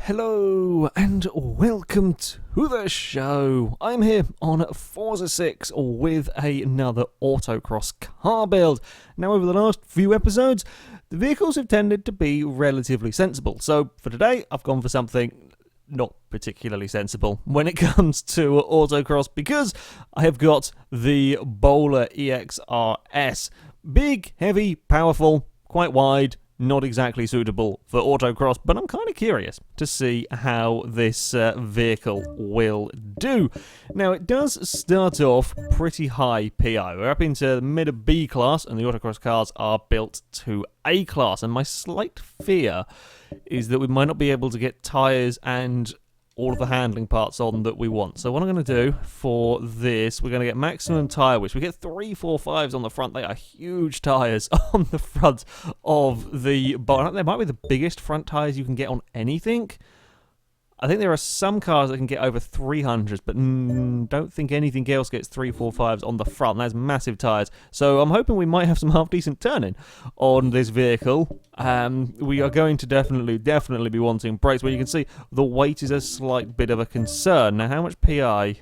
Hello and welcome to the show. I'm here on Forza 6 with another autocross car build. Now, over the last few episodes, the vehicles have tended to be relatively sensible. So for today, I've gone for something not particularly sensible when it comes to autocross, because I have got the Bowler EXR S. Big, heavy, powerful, quite wide. Not exactly suitable for autocross, but I'm kind of curious to see how this vehicle will do. Now, it does start off pretty high PI. We're up into the mid B class, and the autocross cars are built to A class, and my slight fear is that we might not be able to get tyres and all of the handling parts on that we want. So what I'm going to do for this, we're going to get maximum tyre width. We get 345s on the front. They are huge tyres on the front of the Bowler. They might be the biggest front tyres you can get on anything. I think there are some cars that can get over 300s, but don't think anything else gets 345s on the front. That's massive tyres. So I'm hoping we might have some half-decent turning on this vehicle. We are going to definitely be wanting brakes, but you can see the weight is a slight bit of a concern. Now, how much PI?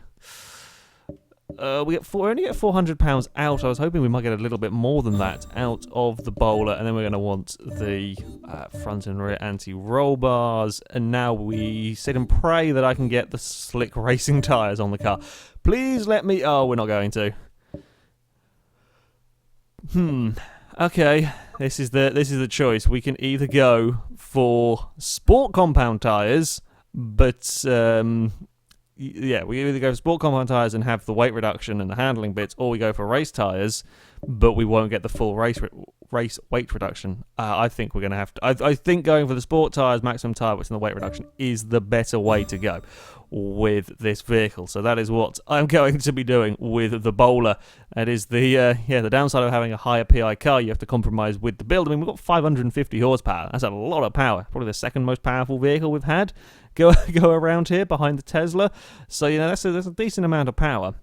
We only get £400 out. I was hoping we might get a little bit more than that out of the Bowler, and then we're going to want the front and rear anti-roll bars, and now we sit and pray that I can get the slick racing tyres on the car. Please let me... Oh, we're not going to. Okay, this is the choice. We can either go for sport compound tyres, but... yeah, we either go for sport compound tyres and have the weight reduction and the handling bits, or we go for race tyres, but we won't get the full race weight reduction. I think we're going to have to... I think going for the sport tyres, maximum tyre width, and the weight reduction is the better way to go with this vehicle. So that is what I'm going to be doing with the Bowler. That is the downside of having a higher PI car. You have to compromise with the build. I mean, we've got 550 horsepower. That's a lot of power. Probably the second most powerful vehicle we've had go around here behind the Tesla. So, that's a decent amount of power.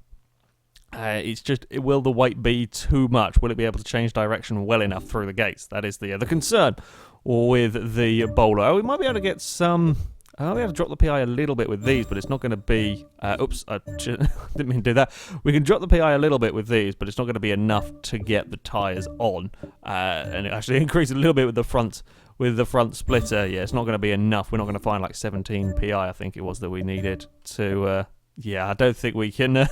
It's just, will the weight be too much? Will it be able to change direction well enough through the gates? That is the concern with the Bowler. We might be able to get some... we have to drop the PI a little bit with these, but it's not going to be... oops, I didn't mean to do that. We can drop the PI a little bit with these, but it's not going to be enough to get the tyres on. And it actually increased a little bit with the front splitter. Yeah, it's not going to be enough. We're not going to find like 17 PI, I think it was, that we needed to... I don't think we can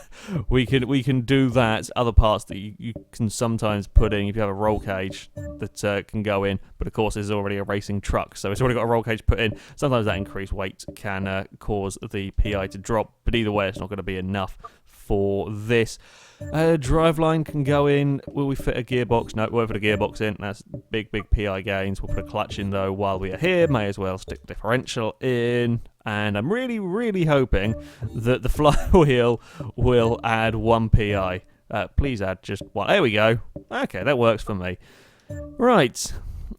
we can do that. Other parts that you can sometimes put in if you have a roll cage that can go in, but of course there's already a racing truck, so it's already got a roll cage put in. Sometimes that increased weight can cause the PI to drop, but either way it's not going to be enough for this. Driveline can go in. Will we fit a gearbox? No, we won't fit a gearbox in. That's big PI gains. We'll put a clutch in though while we are here. May as well stick differential in. And I'm really hoping that the flywheel will add 1 PI. Please add just 1. There we go. Okay, that works for me. Right,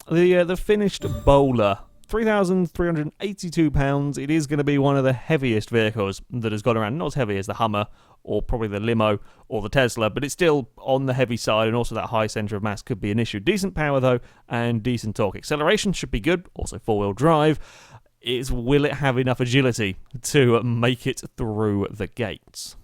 the finished Bowler. 3,382 pounds. It is going to be one of the heaviest vehicles that has gone around. Not as heavy as the Hummer or probably the limo or the Tesla, but it's still on the heavy side, and also that high centre of mass could be an issue. Decent power though, and decent torque. Acceleration should be good. Also 4-wheel drive. Will it have enough agility to make it through the gates?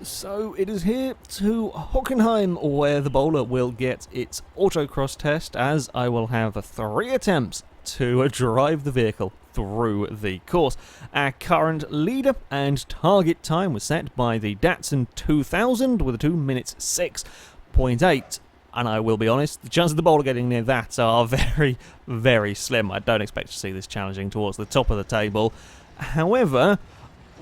So it is here to Hockenheim where the Bowler will get its autocross test, as I will have 3 attempts to drive the vehicle through the course. Our current leader and target time was set by the Datsun 2000 with a 2 minutes 6.8. And I will be honest, the chances of the Bowler getting near that are very slim. I don't expect to see this challenging towards the top of the table. However,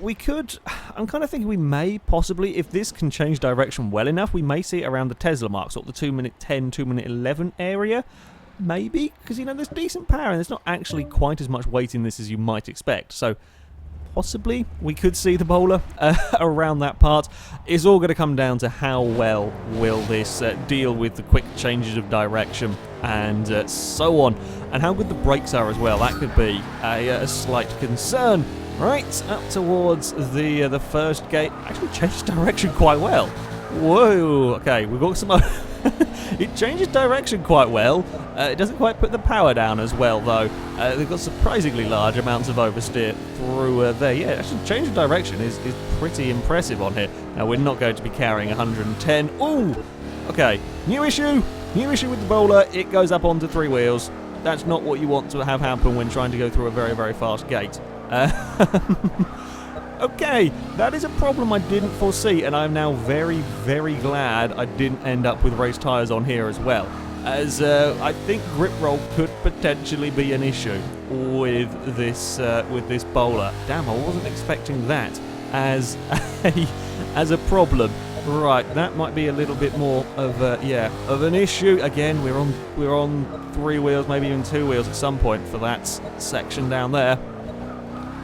I'm kind of thinking we may possibly, if this can change direction well enough, we may see it around the Tesla mark, sort of the 2 minute 10, 2 minute 11 area. Maybe, because there's decent power and there's not actually quite as much weight in this as you might expect. So possibly we could see the Bowler around that part. It's all going to come down to how well will this deal with the quick changes of direction and so on, and how good the brakes are as well. That could be a slight concern. Right, up towards the first gate. Actually changed direction quite well. Whoa, okay, we've got some It changes direction quite well. It doesn't quite put the power down as well, though. They've got surprisingly large amounts of oversteer through there. Yeah, actually, change of direction is pretty impressive on here. Now, we're not going to be carrying 110. Ooh! Okay, new issue with the bowler. It goes up onto 3 wheels. That's not what you want to have happen when trying to go through a very, very fast gate. Okay, that is a problem I didn't foresee, and I'm now very, very glad I didn't end up with race tyres on here as well, as I think grip roll could potentially be an issue with this bowler. Damn, I wasn't expecting that as a problem. Right, that might be a little bit more of an issue. Again, we're on 3 wheels, maybe even 2 wheels at some point for that section down there.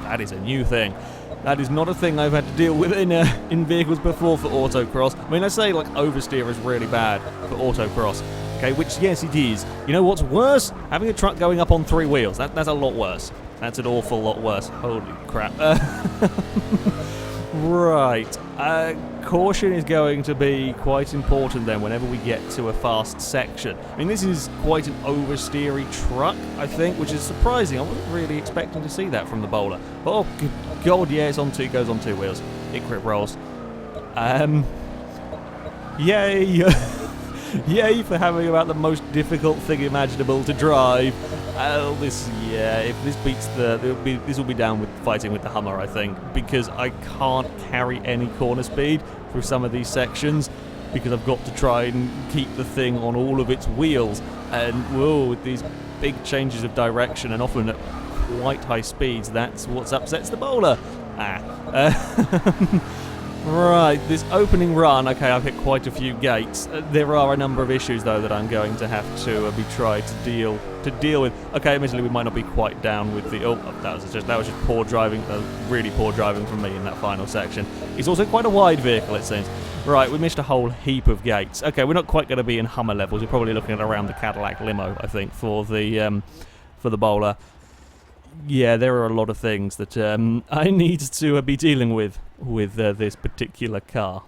That is a new thing. That is not a thing I've had to deal with in vehicles before for autocross. I mean, I say like oversteer is really bad for autocross. Okay, which yes it is. You know what's worse? Having a truck going up on 3 wheels. That's a lot worse. That's an awful lot worse. Holy crap. Right. Caution is going to be quite important then whenever we get to a fast section. I mean, this is quite an oversteery truck, I think, which is surprising. I wasn't really expecting to see that from the bowler. Oh, good God, yeah, it goes on 2 wheels. It grip rolls. Yay! Yay for having about the most difficult thing imaginable to drive. Oh, if this beats this will be down with fighting with the Hummer, I think, because I can't carry any corner speed through some of these sections because I've got to try and keep the thing on all of its wheels, and whoa, with these big changes of direction and often at quite high speeds, that's what upsets the bowler. Right, this opening run, okay, I've hit quite a few gates. There are a number of issues, though, that I'm going to have to be trying to deal with. Okay, admittedly, we might not be quite down with the... Oh, that was just poor driving, really poor driving from me in that final section. It's also quite a wide vehicle, it seems. Right, we missed a whole heap of gates. Okay, we're not quite going to be in Hummer levels. We're probably looking at around the Cadillac limo, I think, for the bowler. Yeah, there are a lot of things that I need to be dealing with this particular car.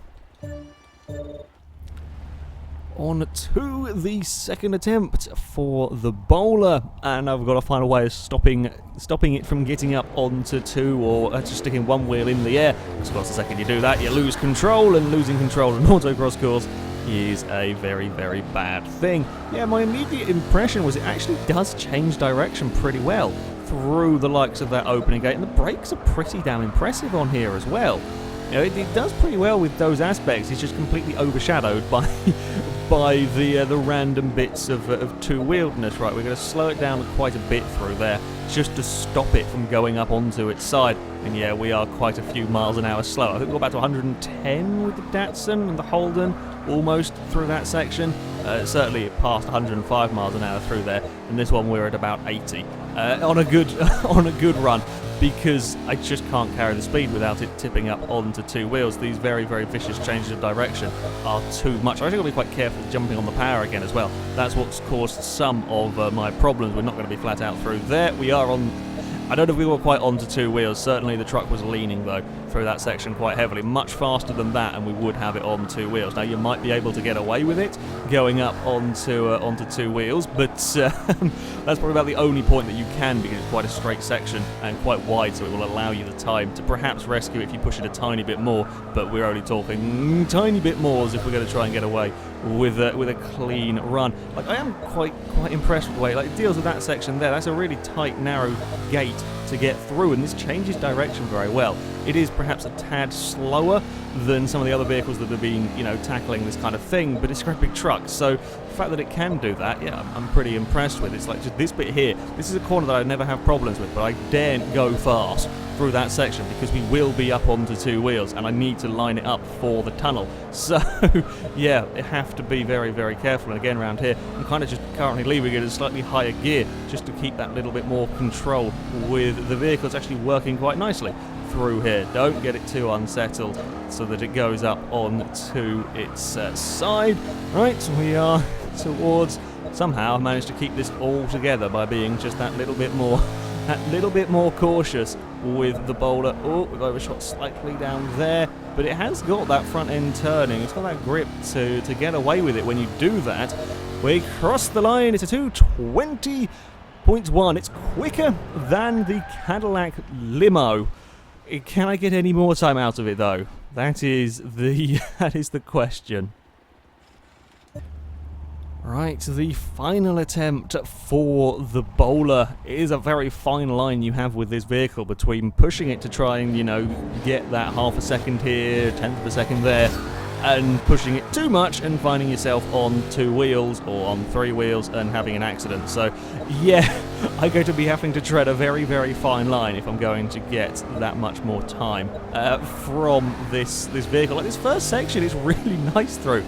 On to the second attempt for the bowler, and I've got to find a way of stopping it from getting up onto 2 or just sticking 1 wheel in the air. Because of course, the second you do that, you lose control, and losing control in an autocross course is a very, very bad thing. Yeah, my immediate impression was it actually does change direction pretty well through the likes of that opening gate, and the brakes are pretty damn impressive on here as well. You know, it does pretty well with those aspects. It's just completely overshadowed by the random bits of two-wheeledness. Right, we're going to slow it down quite a bit through there just to stop it from going up onto its side. And yeah, we are quite a few miles an hour slow. I think we got back to 110 with the Datsun and the Holden, almost through that section. Certainly past 105 miles an hour through there. And this one we're at about 80 on a good run, because I just can't carry the speed without it tipping up onto 2 wheels. These very, very vicious changes of direction are too much. I think I'll be quite careful jumping on the power again as well. That's what's caused some of my problems. We're not going to be flat out through there. We are on... I don't know if we were quite onto 2 wheels. Certainly the truck was leaning, though, through that section quite heavily. Much faster than that, and we would have it on 2 wheels. Now, you might be able to get away with it going up onto 2 wheels, but that's probably about the only point that you can, because it's quite a straight section and quite wide, so it will allow you the time to perhaps rescue if you push it a tiny bit more, but we're only talking tiny bit more as if we're going to try and get away with a clean run. Like, I am quite impressed with the way it deals with that section there. That's a really tight, narrow gate to get through, and this changes direction very well. It is perhaps a tad slower than some of the other vehicles that have been, tackling this kind of thing, but it's a great big truck, so the fact that it can do that, yeah, I'm pretty impressed with. It's like just this bit here. This is a corner that I never have problems with, but I daren't go fast through that section because we will be up onto 2 wheels, and I need to line it up for the tunnel. So, yeah, I have to be very, very careful. And again, around here, I'm kind of just currently leaving it in a slightly higher gear just to keep that little bit more control with the vehicle. It's actually working quite nicely through here. Don't get it too unsettled so that it goes up onto its side. Right, we are towards... Somehow I managed to keep this all together by being just that little bit more a little bit more cautious with the bowler. Oh, we've overshot slightly down there, but it has got that front end turning. It's got that grip to get away with it when you do that. We cross the line. It's a 2:20.1. It's quicker than the Cadillac Limo. Can I get any more time out of it though? That is the question. Right, the final attempt for the bowler. It is a very fine line you have with this vehicle between pushing it to try and, get that half a second here, tenth of a second there, and pushing it too much and finding yourself on 2 wheels or on 3 wheels and having an accident. So, yeah, I'm going to be having to tread a very, very fine line if I'm going to get that much more time from this vehicle. Like, this first section is really nice through.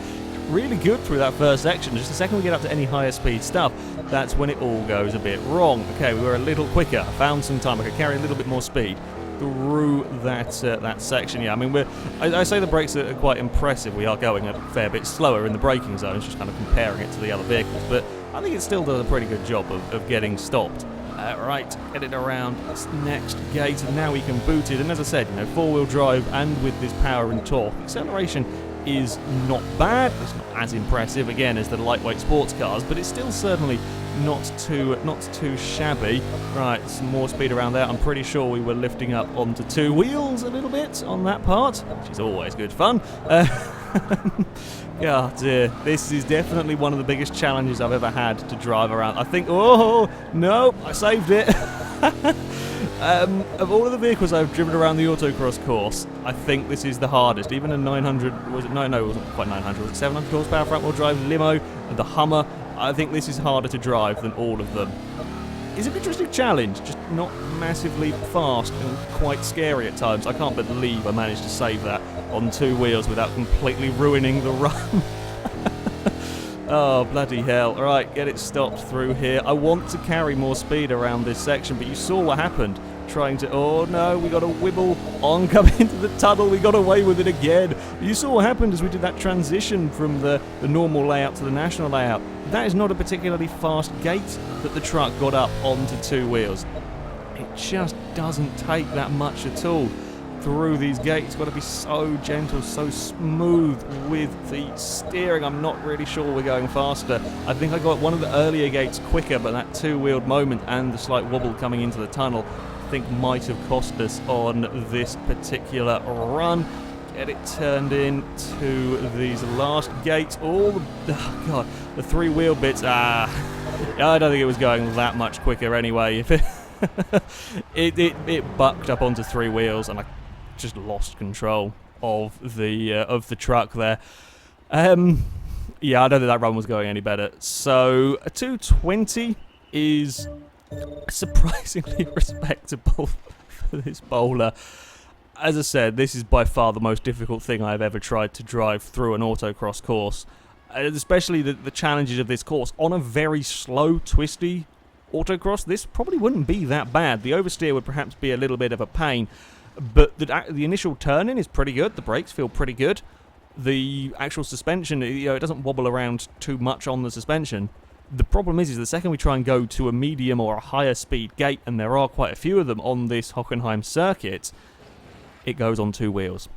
Really good through that first section. Just the second we get up to any higher speed stuff, that's when it all goes a bit wrong. Okay, we were a little quicker. I found some time. I could carry a little bit more speed through that section. Yeah, I mean, I say the brakes are quite impressive. We are going a fair bit slower in the braking zones, just kind of comparing it to the other vehicles, but I think it still does a pretty good job of getting stopped. Right, get it around this next gate, and now we can boot it. And as I said, 4-wheel drive, and with this power and torque, acceleration is not bad. It's not as impressive again as the lightweight sports cars, but it's still certainly not too shabby. Right, some more speed around there. I'm pretty sure we were lifting up onto 2 wheels a little bit on that part, which is always good fun. God dear, this is definitely one of the biggest challenges I've ever had to drive around. I think, oh no, I saved it. Of all of the vehicles I've driven around the autocross course, I think this is the hardest. Even a 900, was it? No, it wasn't quite 900. Was it 700 horsepower front-wheel drive limo and the Hummer? I think this is harder to drive than all of them. It's an interesting challenge, just not massively fast and quite scary at times. I can't believe I managed to save that on 2 wheels without completely ruining the run. Oh, bloody hell. Alright, get it stopped through here. I want to carry more speed around this section, but you saw what happened. Trying to... Oh, no, we got a wibble on coming into the tunnel. We got away with it again. You saw what happened as we did that transition from the normal layout to the national layout. That is not a particularly fast gate that the truck got up onto 2 wheels. It just doesn't take that much at all through these gates. Got to be so gentle, so smooth with the steering. I'm not really sure we're going faster. I think I got one of the earlier gates quicker, but that 2-wheeled moment and the slight wobble coming into the tunnel, I think might have cost us on this particular run. Get it turned in to these last gates. All the, oh God, the 3-wheel bits. I don't think it was going that much quicker anyway. If it bucked up onto 3 wheels, and I just lost control of the truck there. Yeah, I don't think that run was going any better. So a 220 is surprisingly respectable for this bowler. As I said, this is by far the most difficult thing I've ever tried to drive through an autocross course. Especially the challenges of this course. On a very slow, twisty autocross, this probably wouldn't be that bad. The oversteer would perhaps be a little bit of a pain, but the initial turn-in is pretty good. The brakes feel pretty good. The actual suspension, it doesn't wobble around too much on the suspension. The problem is the second we try and go to a medium or a higher speed gate, and there are quite a few of them on this Hockenheim circuit, it goes on 2 wheels.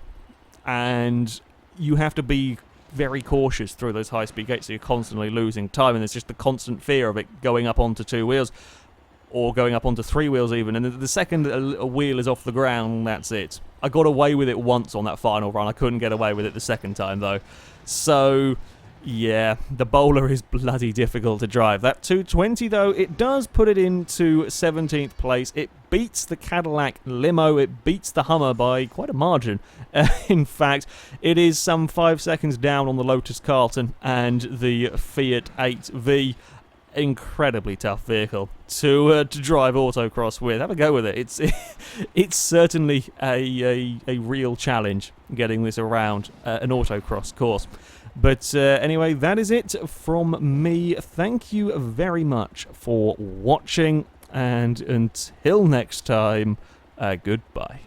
And you have to be very cautious through those high-speed gates, so you're constantly losing time, and there's just the constant fear of it going up onto 2 wheels, or going up onto 3 wheels even, and the second a wheel is off the ground, that's it. I got away with it once on that final run. I couldn't get away with it the second time, though. So, yeah, the bowler is bloody difficult to drive. That 220, though, it does put it into 17th place. It beats the Cadillac Limo. It beats the Hummer by quite a margin. In fact, it is some 5 seconds down on the Lotus Carlton and the Fiat 8V. Incredibly tough vehicle to drive autocross with. Have a go with it. It's certainly a real challenge getting this around an autocross course. But anyway, that is it from me. Thank you very much for watching, and until next time, goodbye.